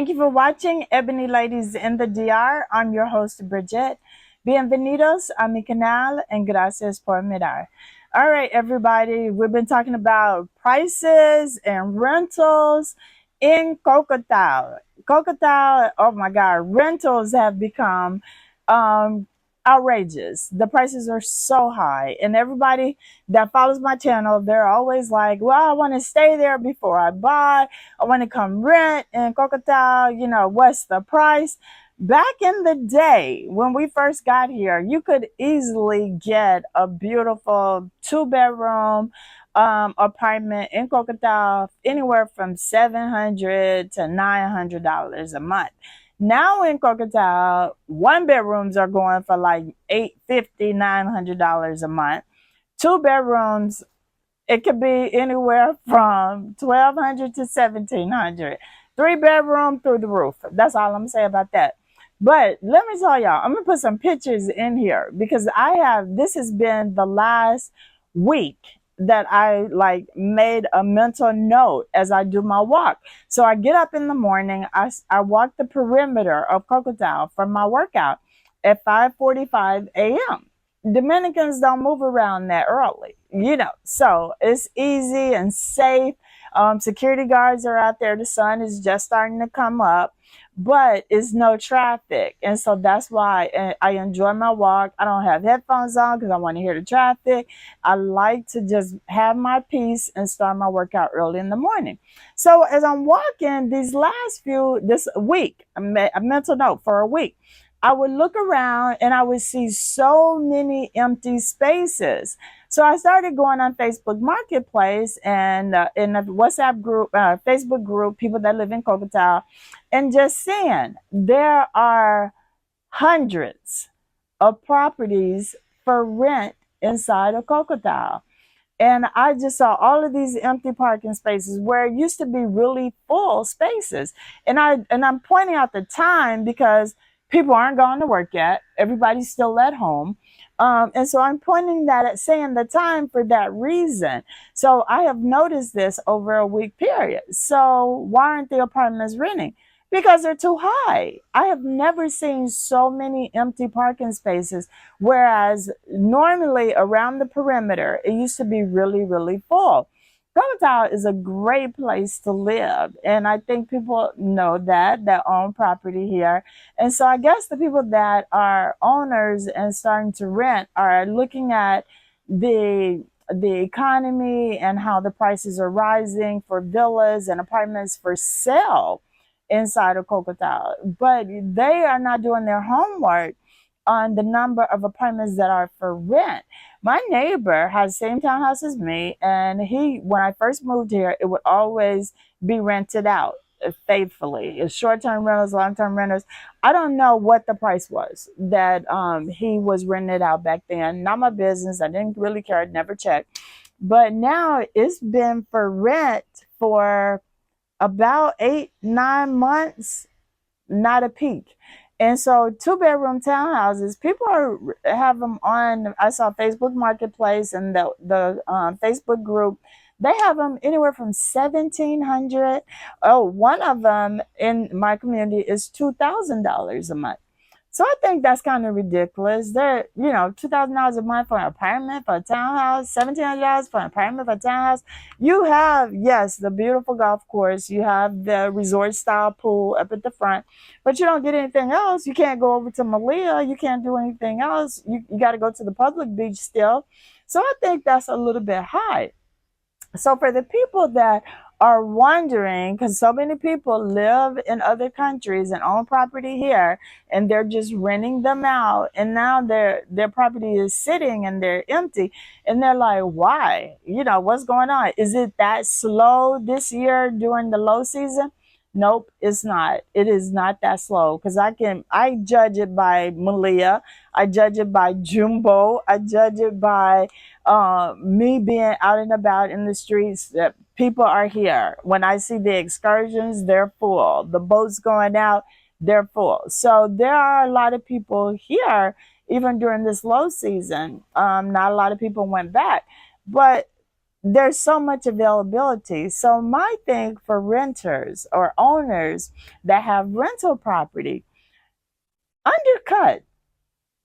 Thank you for watching Ebony Ladies in the DR. I'm your host, Bridget. Bienvenidos a mi canal and gracias por mirar. All right, everybody, we've been talking about prices and rentals in Cocotao. Cocotao, oh my God, rentals have become um, outrageous. The prices are so high, and everybody that follows my channel, they're always like, well, I want to stay there before I buy. I want to come rent in Cocotao. What's the price? Back in the day when we first got here, you could easily get a beautiful two-bedroom apartment in Cocotao anywhere from $700 to $900 a month. Now in Cocotao, one bedrooms are going for like $850, $900 a month. Two bedrooms, it could be anywhere from 1,200 to 1,700. Three bedroom through the roof. That's all I'm gonna say about that. But let me tell y'all, I'm gonna put some pictures in here because this has been the last week that I like made a mental note as I do my walk. So I get up in the morning, I walk the perimeter of Cocotao for my workout at 5:45 a.m. Dominicans don't move around that early, so it's easy and safe. Security guards are out there. The sun is just starting to come up, but it's no traffic. And so that's why I enjoy my walk. I don't have headphones on because I want to hear the traffic. I like to just have my peace and start my workout early in the morning. So as I'm walking this week, a mental note for a week, I would look around and I would see so many empty spaces. So I started going on Facebook Marketplace and in a WhatsApp group, Facebook group, people that live in Cocotao, and just seeing there are hundreds of properties for rent inside of Cocotao. And I just saw all of these empty parking spaces where it used to be really full spaces. And I'm pointing out the time because people aren't going to work yet. Everybody's still at home. And so I'm pointing that at saying the time for that reason. So I have noticed this over a week period. So why aren't the apartments renting? Because they're too high. I have never seen so many empty parking spaces, whereas normally around the perimeter, it used to be really, really full. Cocotao is a great place to live, and I think people know that own property here. And so I guess the people that are owners and starting to rent are looking at the economy and how the prices are rising for villas and apartments for sale inside of Cocotao, but they are not doing their homework on the number of apartments that are for rent. My neighbor has the same townhouse as me, and when I first moved here, it would always be rented out faithfully. It's short-term rentals, long-term rentals. I don't know what the price was that he was rented out back then. Not my business. I didn't really care. I never checked. But now it's been for rent for about 8, 9 months, not a peak. And so two-bedroom townhouses, have them on, I saw Facebook Marketplace and the Facebook group, they have them anywhere from 1,700. Oh, one of them in my community is $2,000 a month. So I think that's kind of ridiculous. $2,000 a month for an apartment, for a townhouse, $1,700 for an apartment, for a townhouse. You have, yes, the beautiful golf course. You have the resort style pool up at the front, but you don't get anything else. You can't go over to Malia. You can't do anything else. You got to go to the public beach still. So I think that's a little bit high. So for the people that are wondering, because so many people live in other countries and own property here, and they're just renting them out, and now their property is sitting and they're empty, and they're like, why? What's going on? Is it that slow this year during the low season? Nope, it's not. It is not that slow because I judge it by Malia, I judge it by Jumbo, I judge it by me being out and about in the streets. That people are here. When I see the excursions, they're full. The boats going out, they're full. So there are a lot of people here, even during this low season. Not a lot of people went back, but there's so much availability. So my thing for renters or owners that have rental property, undercut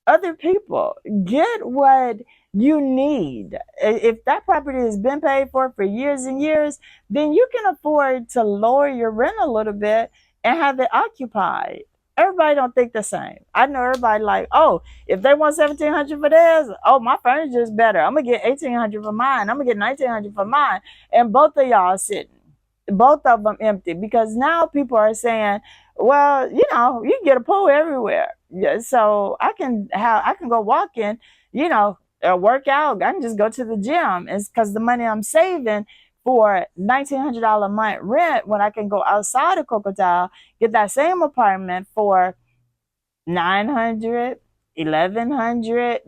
other people. Get what you need. If that property has been paid for years and years, then you can afford to lower your rent a little bit and have it occupied. Everybody don't think the same. I know everybody like, oh, if they want 1,700 for theirs, oh, my furniture is better. I'm gonna get 1,800 for mine. I'm gonna get 1,900 for mine, and both of y'all sitting, both of them empty, because now people are saying, well, you can get a pool everywhere. Yeah, so I can go walking, work out. I can just go to the gym. It's because the money I'm saving for $1,900 a month rent, when I can go outside of Cocotal, get that same apartment for 900, 1,100,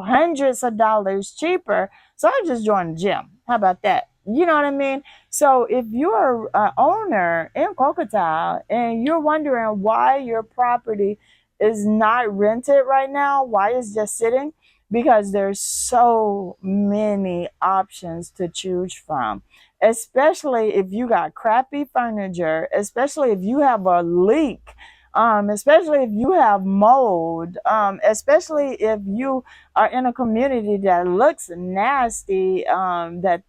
hundreds of dollars cheaper. So I just joined the gym. How about that? You know what I mean? So if you're an owner in Cocotal and you're wondering why your property is not rented right now, why it's just sitting, because there's so many options to choose from. Especially if you got crappy furniture, especially if you have a leak, especially if you have mold, especially if you are in a community that looks nasty, that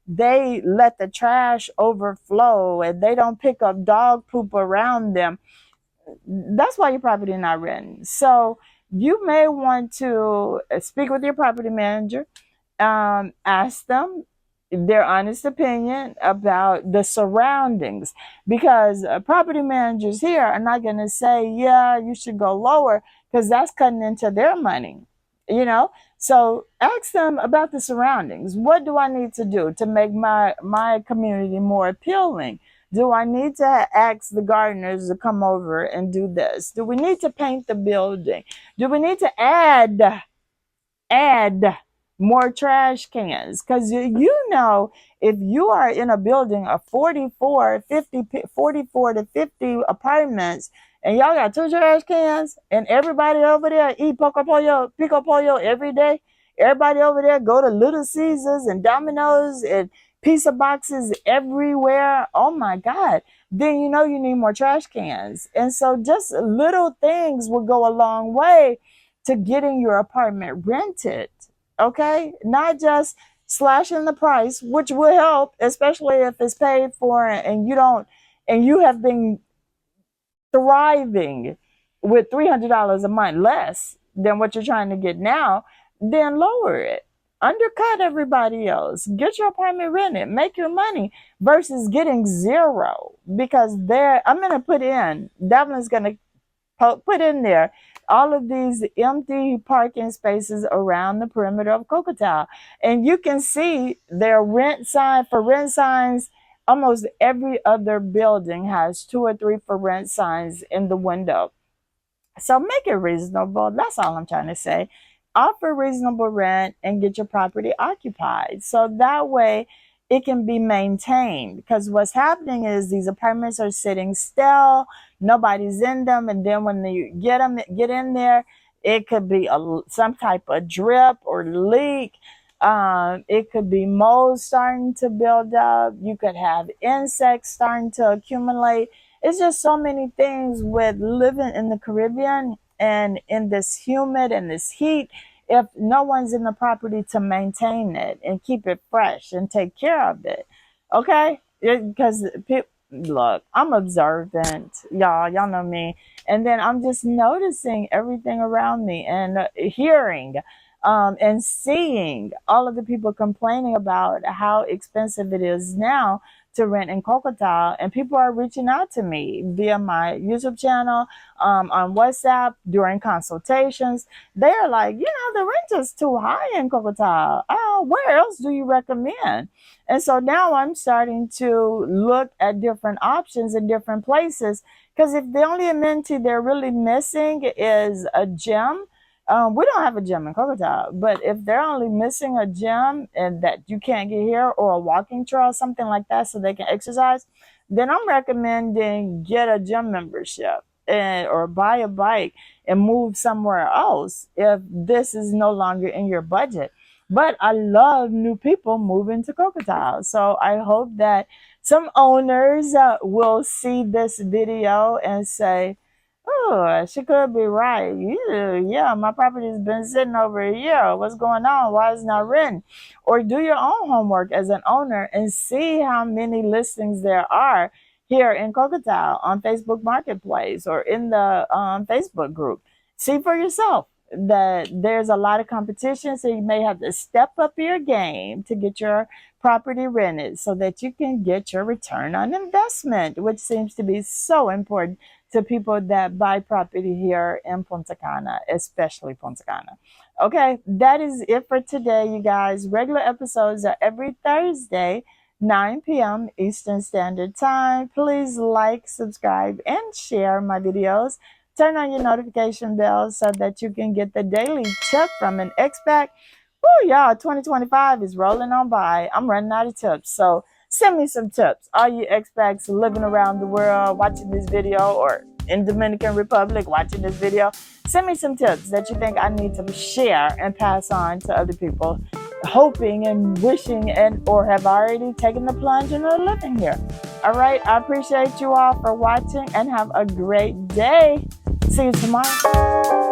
they let the trash overflow and they don't pick up dog poop around them. That's why your property not renting. So you may want to speak with your property manager, ask them their honest opinion about the surroundings, because property managers here are not going to say, yeah, you should go lower, because that's cutting into their money, you know. So ask them about the surroundings. What do I need to do to make my community more appealing? Do I need to ask the gardeners to come over and do this? Do we need to paint the building? Do we need to add more trash cans? Because if you are in a building of 44 to 50 apartments, and y'all got two trash cans, and everybody over there eat pico pollo every day, everybody over there go to Little Caesars and Domino's and pizza boxes everywhere, oh my God, then you need more trash cans. And so just little things will go a long way to getting your apartment rented. Okay, not just slashing the price, which will help, especially if it's paid for and you have been thriving with $300 a month less than what you're trying to get now. Then lower it, undercut everybody else, get your apartment rented, make your money, versus getting zero. Because I'm going to Devlin's going to put in there all of these empty parking spaces around the perimeter of Cocotal. And you can see their rent signs. Almost every other building has 2 or 3 for rent signs in the window. So make it reasonable. That's all I'm trying to say. Offer reasonable rent and get your property occupied. So that way it can be maintained. Because what's happening is these apartments are sitting still, nobody's in them, and then when you get in there, it could be some type of drip or leak. It could be mold starting to build up. You could have insects starting to accumulate. It's just so many things with living in the Caribbean and in this humid and this heat. If no one's in the property to maintain it and keep it fresh and take care of it, okay? Because look, I'm observant, y'all. Y'all know me, and then I'm just noticing everything around me and hearing. And seeing all of the people complaining about how expensive it is now to rent in Cocotal, and people are reaching out to me via my YouTube channel, on WhatsApp during consultations. They're like, the rent is too high in Cocotal. Oh, where else do you recommend? And so now I'm starting to look at different options in different places, because if the only amenity they're really missing is a gym, we don't have a gym in Cocotal, but if they're only missing a gym and that you can't get here, or a walking trail, something like that, so they can exercise, then I'm recommending get a gym membership or buy a bike and move somewhere else if this is no longer in your budget. But I love new people moving to Crocodile. So I hope that some owners will see this video and say, oh, she could be right. Yeah, my property's been sitting over a year. What's going on? Why is it not renting? Or do your own homework as an owner and see how many listings there are here in Crocodile on Facebook Marketplace or in the Facebook group. See for yourself that there's a lot of competition, so you may have to step up your game to get your property rented so that you can get your return on investment, which seems to be so important to people that buy property here in Punta Cana, especially Punta Cana. Okay, that is it for today, you guys. Regular episodes are every Thursday, 9 p.m. Eastern Standard Time. Please like, subscribe, and share my videos. Turn on your notification bell so that you can get the daily tip from an expat. Oh, y'all, 2025 is rolling on by. I'm running out of tips. So send me some tips. All you expats living around the world watching this video, or in Dominican Republic watching this video, send me some tips that you think I need to share and pass on to other people, hoping and wishing and or have already taken the plunge and are living here. All right, I appreciate you all for watching and have a great day. See you tomorrow.